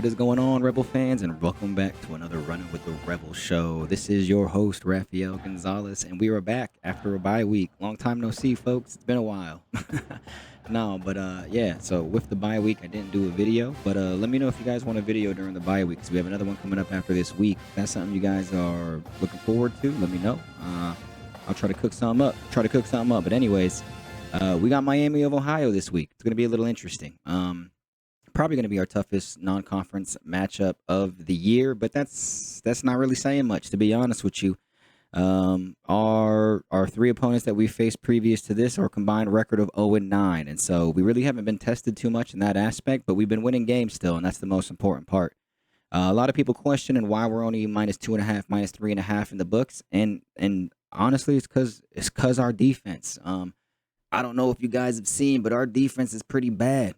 What is going on, Rebel fans? And welcome back to another Running with the Rebel show. This is your host, Rafael Gonzalez, and we are back after a bye week. Long time no see, folks. It's been a while. No, but yeah, so with the bye week, I didn't do a video, but let me know if you guys want a video during the bye week, because we have another one coming up after this week. If that's something you guys are looking forward to, let me know. I'll try to cook something up. But anyways, we got Miami of Ohio this week. It's going to be a little interesting. Probably going to be our toughest non-conference matchup of the year, but that's not really saying much, to be honest with you. Our three opponents that we faced previous to this are a combined record of 0-9, and so we really haven't been tested too much in that aspect, but we've been winning games still, and that's the most important part. A lot of people questioning why we're only -2.5, -3.5 in the books, and honestly, it's because our defense. I don't know if you guys have seen, but our defense is pretty bad.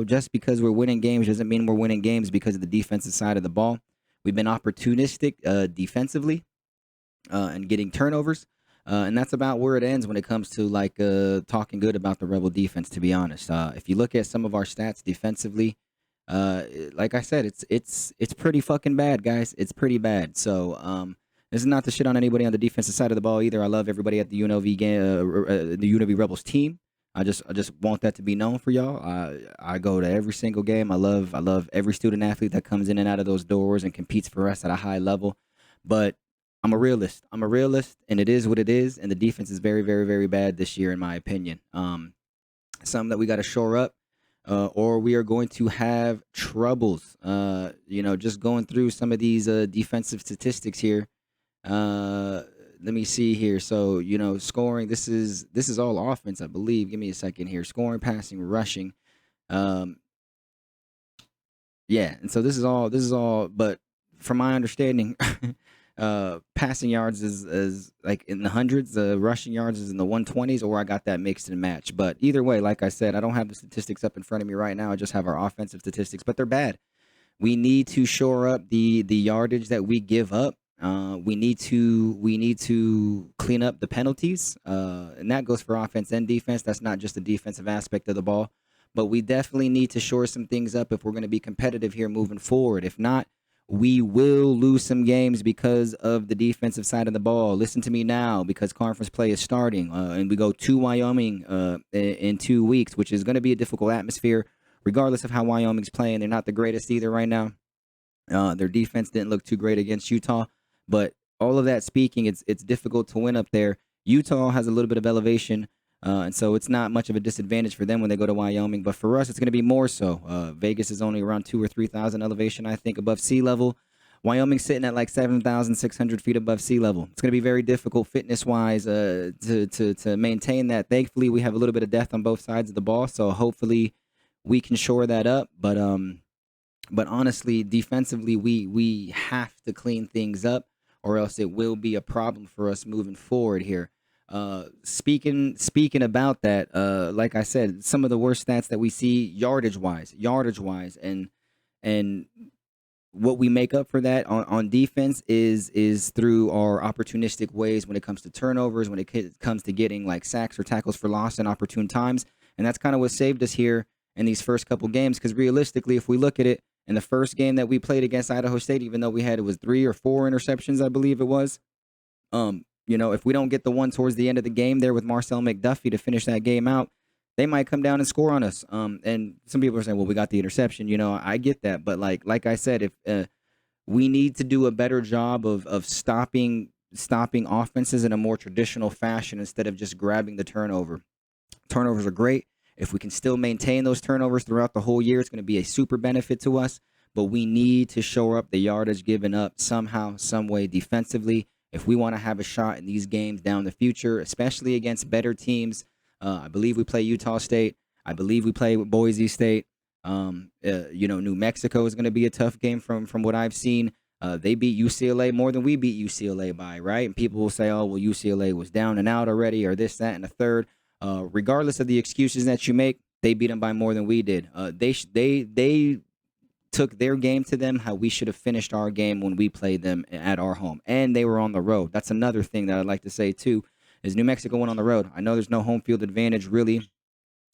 Just because we're winning games doesn't mean we're winning games because of the defensive side of the ball. We've been opportunistic defensively and getting turnovers, and that's about where it ends when it comes to talking good about the Rebel defense. To be honest, if you look at some of our stats defensively, like I said, it's pretty fucking bad, guys. It's pretty bad. So. This is not to shit on anybody on the defensive side of the ball either. I love everybody at the UNLV game, the UNLV Rebels team. I just want that to be known for y'all. I go to every single game. I love every student athlete that comes in and out of those doors and competes for us at a high level. But I'm a realist. And it is what it is. And the defense is very, very, very bad this year, in my opinion. Something that we got to shore up. Or we are going to have troubles. Just going through some of these defensive statistics here. Let me see here. So, scoring, this is all offense, I believe. Give me a second here. Scoring, passing, rushing. Yeah, and so this is all, but from my understanding, passing yards is like in the hundreds, rushing yards is in the 120s, or I got that mixed and matched. But either way, like I said, I don't have the statistics up in front of me right now. I just have our offensive statistics, but they're bad. We need to shore up the yardage that we give up. We need to clean up the penalties, and that goes for offense and defense. That's not just the defensive aspect of the ball, but we definitely need to shore some things up if we're going to be competitive here moving forward. If not, we will lose some games because of the defensive side of the ball. Listen to me now, because conference play is starting, and we go to Wyoming in 2 weeks, which is going to be a difficult atmosphere, regardless of how Wyoming's playing. They're not the greatest either right now. Their defense didn't look too great against Utah. But all of that speaking, it's difficult to win up there. Utah has a little bit of elevation, and so it's not much of a disadvantage for them when they go to Wyoming. But for us, it's going to be more so. Vegas is only around 2,000 or 3,000 elevation, I think, above sea level. Wyoming's sitting at like 7,600 feet above sea level. It's going to be very difficult fitness-wise to maintain that. Thankfully, we have a little bit of depth on both sides of the ball, so hopefully we can shore that up. But honestly, defensively, we have to clean things up, or else it will be a problem for us moving forward here. Speaking about that, like I said, some of the worst stats that we see yardage wise, and what we make up for that on defense is through our opportunistic ways when it comes to turnovers, when it comes to getting like sacks or tackles for loss in opportune times, and that's kind of what saved us here in these first couple games. Because realistically, if we look at it, in the first game that we played against Idaho State, even though it was 3 or 4 interceptions, I believe it was. If we don't get the one towards the end of the game there with Marcel McDuffie to finish that game out, they might come down and score on us. And some people are saying, well, we got the interception. I get that. But like I said, if we need to do a better job of stopping offenses in a more traditional fashion instead of just grabbing the turnover. Turnovers are great. If we can still maintain those turnovers throughout the whole year, it's going to be a super benefit to us. But we need to shore up the yardage given up somehow, some way defensively if we want to have a shot in these games down the future, especially against better teams. I believe we play Utah State. I believe we play Boise State. New Mexico is going to be a tough game from what I've seen. They beat UCLA more than we beat UCLA by, right? And people will say, oh, well, UCLA was down and out already, or this, that, and the third. Regardless of the excuses that you make, they beat them by more than we did. They took their game to them how we should have finished our game when we played them at our home, and they were on the road. That's another thing that I'd like to say too, is New Mexico went on the road. I know there's no home field advantage really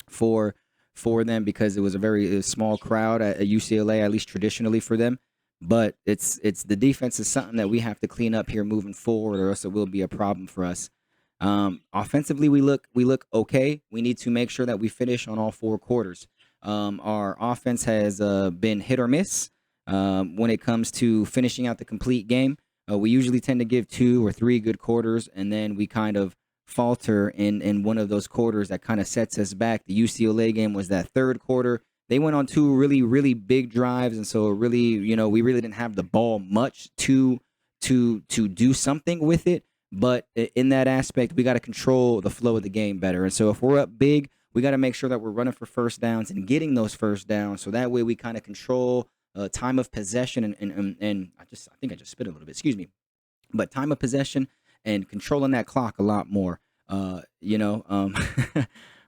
for for them because it was a very small crowd at UCLA, at least traditionally for them. But it's the defense is something that we have to clean up here moving forward, or else it will be a problem for us. Offensively, we look okay. We need to make sure that we finish on all four quarters. Our offense has been hit or miss when it comes to finishing out the complete game. We usually tend to give 2 or 3 good quarters, and then we kind of falter in one of those quarters that kind of sets us back. The UCLA game was that third quarter. They went on 2 really big drives, and so really, we really didn't have the ball much to do something with it. But in that aspect, we got to control the flow of the game better. And so if we're up big, we got to make sure that we're running for first downs and getting those first downs. So that way we kind of control time of possession and I think I just spit a little bit. Excuse me. But time of possession and controlling that clock a lot more. You know,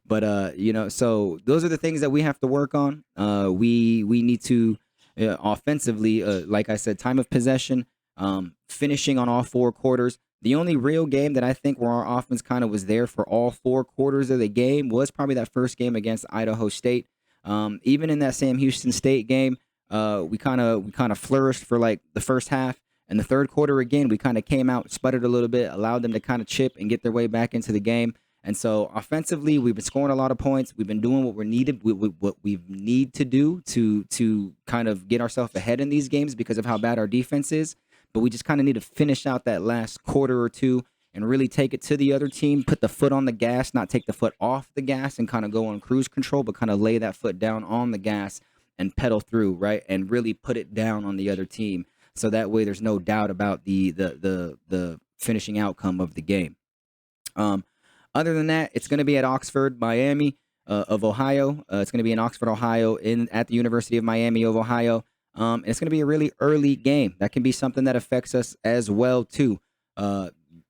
but so those are the things that we have to work on. We need to offensively, like I said, time of possession, finishing on all four quarters. The only real game that I think where our offense kind of was there for all four quarters of the game was probably that first game against Idaho State. Even in that Sam Houston State game, we kind of flourished for like the first half. And the third quarter again, we kind of came out, sputtered a little bit, allowed them to kind of chip and get their way back into the game. And so offensively, we've been scoring a lot of points. We've been doing what we need to do to kind of get ourselves ahead in these games because of how bad our defense is. But we just kind of need to finish out that last quarter or two and really take it to the other team, put the foot on the gas, not take the foot off the gas and kind of go on cruise control, but kind of lay that foot down on the gas and pedal through, right? And really put it down on the other team. So that way there's no doubt about the finishing outcome of the game. Other than that, it's going to be at Oxford, Miami of Ohio. It's going to be in Oxford, Ohio, at the University of Miami of Ohio. And it's going to be a really early game. That can be something that affects us as well too.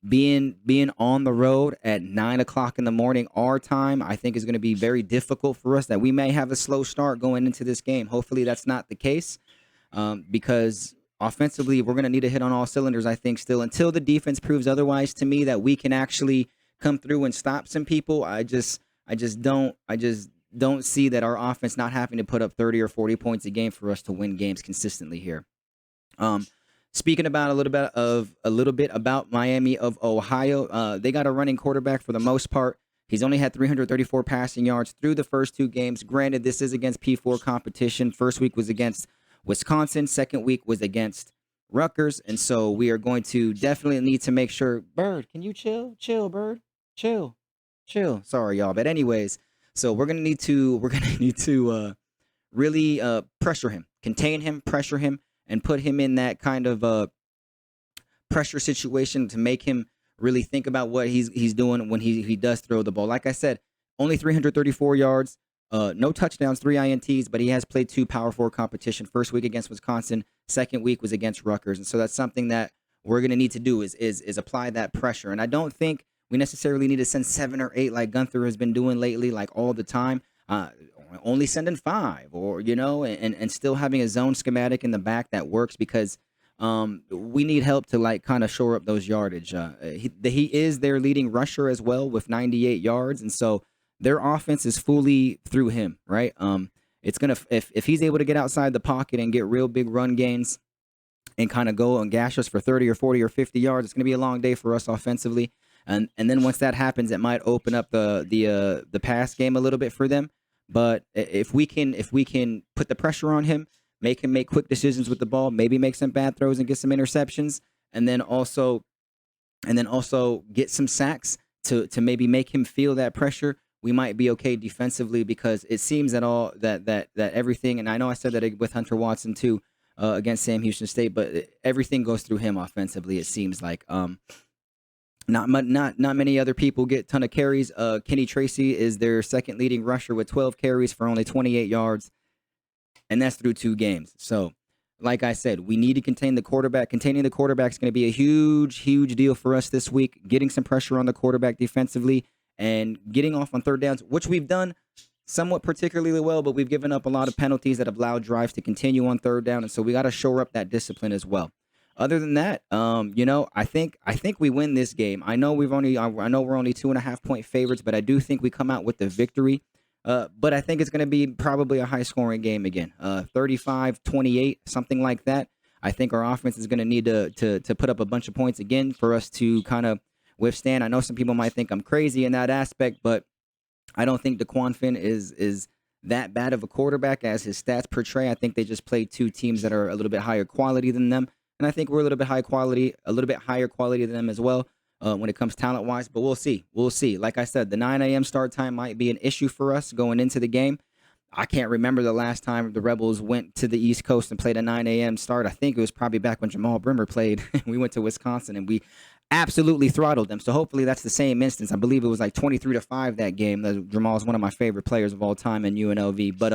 Being on the road at 9 o'clock in the morning our time, I think is going to be very difficult for us. That we may have a slow start going into this game. Hopefully that's not the case, because offensively we're going to need to hit on all cylinders. I think still until the defense proves otherwise to me that we can actually come through and stop some people. I just don't see that our offense not having to put up 30 or 40 points a game for us to win games consistently here. Speaking about a little bit about Miami of Ohio, they got a running quarterback for the most part. He's only had 334 passing yards through the first 2 games. Granted, this is against P4 competition. First week was against Wisconsin. Second week was against Rutgers. And so we are going to definitely need to make sure. Bird, can you chill? Chill, Bird. Chill. Sorry, y'all. But anyways, so we're gonna need to really pressure him, contain him, pressure him, and put him in that kind of pressure situation to make him really think about what he's doing when he does throw the ball. Like I said, only 334 yards, no touchdowns, 3 INTs, but he has played 2 Power 4 competition. First week against Wisconsin, second week was against Rutgers, and so that's something that we're gonna need to do is apply that pressure. And I don't think we necessarily need to send 7 or 8 like Gunther has been doing lately, like all the time. Only sending 5, or and still having a zone schematic in the back that works, because we need help to like kind of shore up those yardage. He is their leading rusher as well with 98 yards, and so their offense is fully through him, right? It's gonna if he's able to get outside the pocket and get real big run gains and kind of go and gash us for 30 or 40 or 50 yards, it's gonna be a long day for us offensively. And then once that happens, it might open up the pass game a little bit for them. But if we can put the pressure on him, make him make quick decisions with the ball, maybe make some bad throws and get some interceptions, and then also get some sacks to maybe make him feel that pressure, we might be okay defensively, because it seems that everything, and I know I said that with Hunter Watson too against Sam Houston State, but everything goes through him offensively. It seems like. Not many other people get a ton of carries. Kenny Tracy is their second leading rusher with 12 carries for only 28 yards, and that's through 2 games. So, like I said, we need to contain the quarterback. Containing the quarterback is going to be a huge deal for us this week. Getting some pressure on the quarterback defensively and getting off on third downs, which we've done somewhat particularly well, but we've given up a lot of penalties that have allowed drives to continue on third down, and so we got to shore up that discipline as well. Other than that, I think we win this game. I know we're only 2.5 point favorites, but I do think we come out with the victory. But I think it's going to be probably a high scoring game again. 35-28, something like that. I think our offense is going to need to put up a bunch of points again for us to kind of withstand. I know some people might think I'm crazy in that aspect, but I don't think DeQuan Finn is that bad of a quarterback as his stats portray. I think they just played two teams that are a little bit higher quality than them, and I think we're a little bit higher quality than them as well when it comes talent wise. But we'll see. We'll see. Like I said, the 9 a.m. start time might be an issue for us going into the game. I can't remember the last time the Rebels went to the East Coast and played a 9 a.m. start. I think it was probably back when Jamal Brimmer played. We went to Wisconsin and we absolutely throttled them. So hopefully that's the same instance. I believe it was like 23-5 that game. Jamal is one of my favorite players of all time in UNLV. But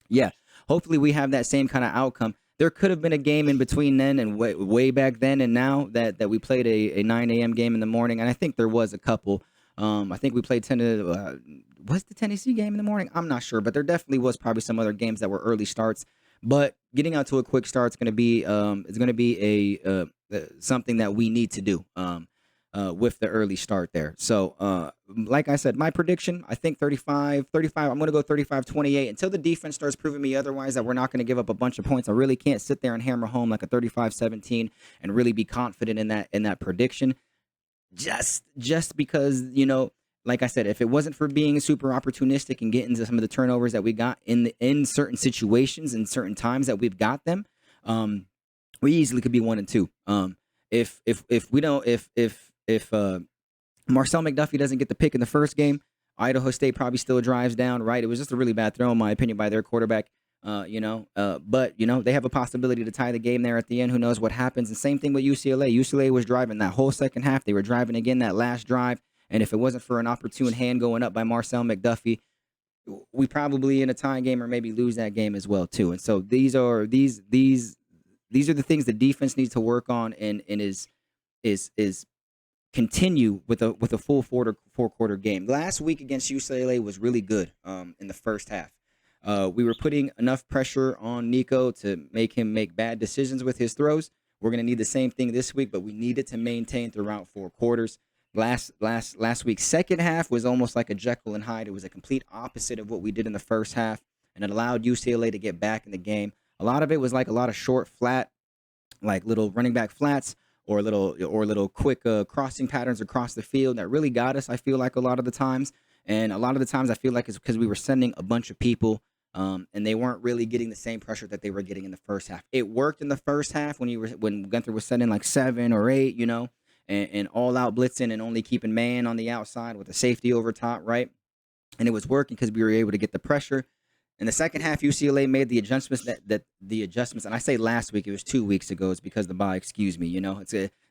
yeah, hopefully we have that same kind of outcome. There could have been a game in between then and way back then and now that we played a 9 a.m. game in the morning, and I think there was a couple. I think we played was the Tennessee game in the morning? I'm not sure, but there definitely was probably some other games that were early starts. But getting out to a quick start is going to be something that we need to do with the early start there. So like I said, my prediction, I think 35. I'm going to go 35-28 until the defense starts proving me otherwise that we're not going to give up a bunch of points. I really can't sit there and hammer home like a 35-17 and really be confident in that prediction. Just because, like I said, if it wasn't for being super opportunistic and getting to some of the turnovers that we got in certain situations and certain times that we've got them, we easily could be 1-2. If Marcel McDuffie doesn't get the pick in the first game, Idaho State probably still drives down. Right, it was just a really bad throw in my opinion by their quarterback. But they have a possibility to tie the game there at the end. Who knows what happens? And same thing with UCLA. UCLA was driving that whole second half. They were driving again that last drive. And if it wasn't for an opportune hand going up by Marcel McDuffie, we probably in a tie game or maybe lose that game as well too. And so these are the things the defense needs to work on and is continue with a full four quarter game. Last week against UCLA was really good in the first half. We were putting enough pressure on Nico to make him make bad decisions with his throws. We're going to need the same thing this week, but we need it to maintain throughout four quarters. Last week's second half was almost like a Jekyll and Hyde. It was a complete opposite of what we did in the first half, and it allowed UCLA to get back in the game. A lot of it was like a lot of short, flat, like little running back flats or little quick crossing patterns across the field that really got us, I feel like, a lot of the times. And a lot of the times I feel like it's because we were sending a bunch of people and they weren't really getting the same pressure that they were getting in the first half. It worked in the first half when Gunther was sending like 7 or 8, and all out blitzing and only keeping man on the outside with a safety over top, right? And it was working because we were able to get the pressure. In the second half, UCLA made the adjustments and I say last week, it was 2 weeks ago. It's because the bye, excuse me.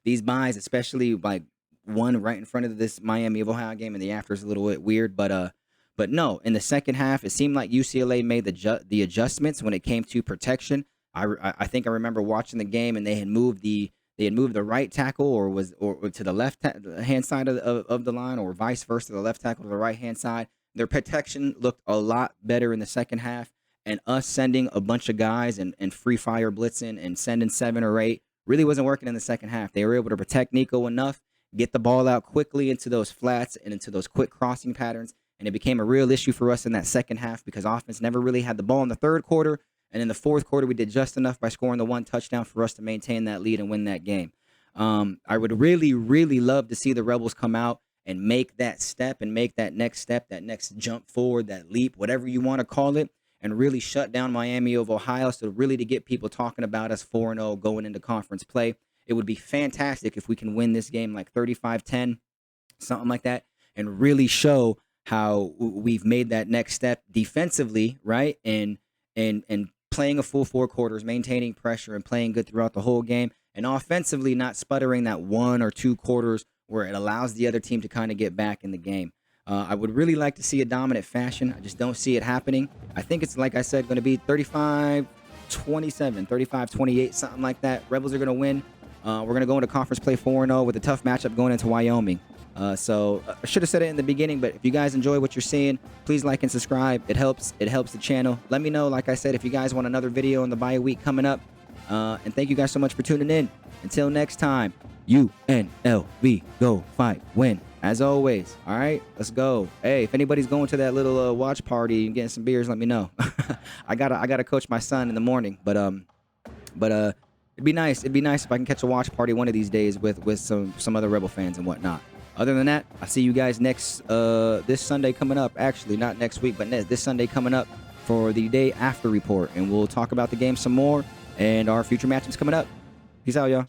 These buys, especially like one right in front of this Miami of Ohio game, and the after is a little bit weird. But no, in the second half, it seemed like UCLA made the adjustments when it came to protection. I think I remember watching the game, and they had moved the right tackle or to the left hand side of the line, or vice versa, the left tackle to the right hand side. Their protection looked a lot better in the second half, and us sending a bunch of guys and free fire blitzing and sending 7 or 8 really wasn't working in the second half. They were able to protect Nico enough, get the ball out quickly into those flats and into those quick crossing patterns, and it became a real issue for us in that second half because offense never really had the ball in the third quarter, and in the fourth quarter we did just enough by scoring the 1 touchdown for us to maintain that lead and win that game. I would really, really love to see the Rebels come out and make that step and make that next step, that next jump forward, that leap, whatever you want to call it, and really shut down Miami of Ohio. So really to get people talking about us 4-0 going into conference play. It would be fantastic if we can win this game like 35-10, something like that, and really show how we've made that next step defensively, right? And playing a full 4 quarters, maintaining pressure and playing good throughout the whole game, and offensively not sputtering that 1 or 2 quarters where it allows the other team to kind of get back in the game. I would really like to see a dominant fashion. I just don't see it happening. I think it's, like I said, going to be 35-27, 35-28, something like that. Rebels are going to win. We're going to go into conference play 4-0 with a tough matchup going into Wyoming. So I should have said it in the beginning, but if you guys enjoy what you're seeing, please like and subscribe. It helps the channel. Let me know, like I said, if you guys want another video in the bye week coming up. And thank you guys so much for tuning in. Until next time, UNLV, go fight, win. As always, all right, let's go. Hey, if anybody's going to that little watch party and getting some beers, let me know. I gotta coach my son in the morning, but it'd be nice. It'd be nice if I can catch a watch party one of these days with some other Rebel fans and whatnot. Other than that, I'll see you guys next this Sunday coming up. Actually, not next week, but this Sunday coming up for the day after report, and we'll talk about the game some more and our future matchups coming up. Peace out, y'all.